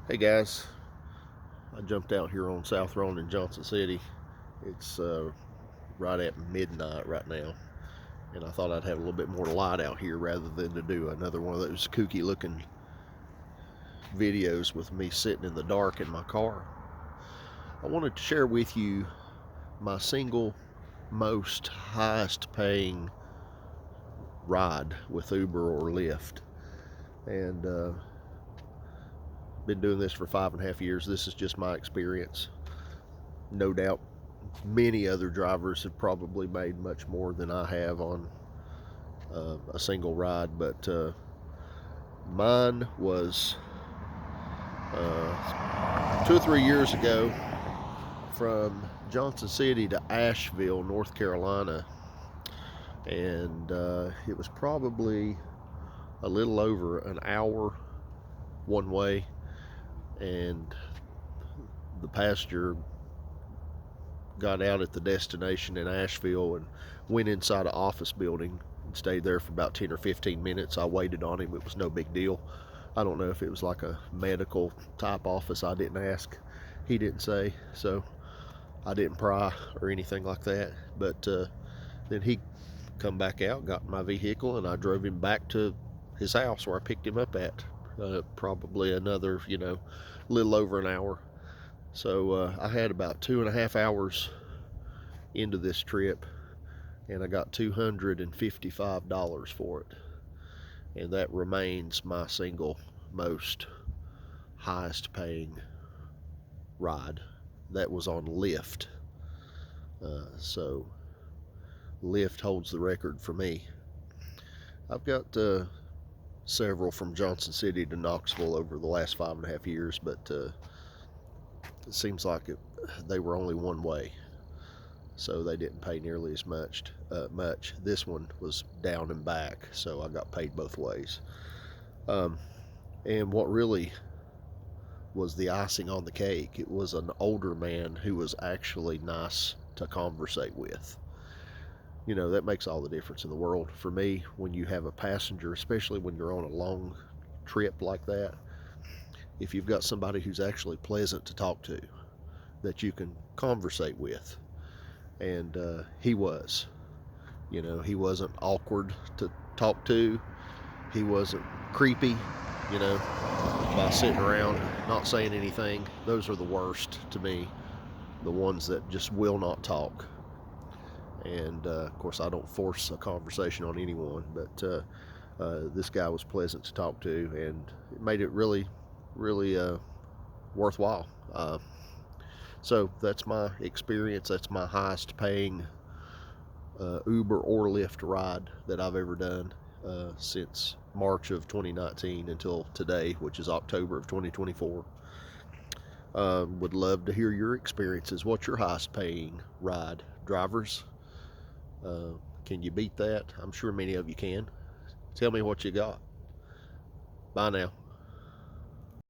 Hey guys, I jumped out here on South Road in Johnson City. It's right at midnight right now, and I thought I'd have a little bit more light out here rather than to do another one of those kooky looking videos with me sitting in the dark in my car. I wanted to share with you my single most highest paying ride with Uber or Lyft, and been doing this for 5.5 years. This is just my experience. No doubt many other drivers have probably made much more than I have on a single ride, but mine was 2 or 3 years ago from Johnson City to Asheville, North Carolina, and it was probably a little over an hour one way, and the passenger got out at the destination in Asheville and went inside an office building and stayed there for about 10 or 15 minutes. I waited on him. It was no big deal. I don't know if it was like a medical type office. I didn't ask. He didn't say. So I didn't pry or anything like that. But then he come back out, got in my vehicle, and I drove him back to his house where I picked him up at. Probably another, little over an hour. So I had about 2.5 hours into this trip, and I got $255 for it. And that remains my single most highest paying ride. That was on Lyft. So Lyft holds the record for me. I've got several from Johnson City to Knoxville over the last 5.5 years, but it seems like they were only one way, so they didn't pay nearly as much. This one was down and back, so I got paid both ways. Um, and what really was the icing on the cake, it was an older man who was actually nice to conversate with. That makes all the difference in the world for me when you have a passenger, especially when you're on a long trip like that. If you've got somebody who's actually pleasant to talk to, that you can conversate with, and he was. He wasn't awkward to talk to. He wasn't creepy, by sitting around not saying anything. Those are the worst to me, the ones that just will not talk. And of course, I don't force a conversation on anyone, but this guy was pleasant to talk to, and it made it really, really worthwhile. So that's my experience. That's my highest paying Uber or Lyft ride that I've ever done since March of 2019 until today, which is October of 2024. Would love to hear your experiences. What's your highest paying ride? Drivers, can you beat that? I'm sure many of you can. Tell me what you got. Bye now.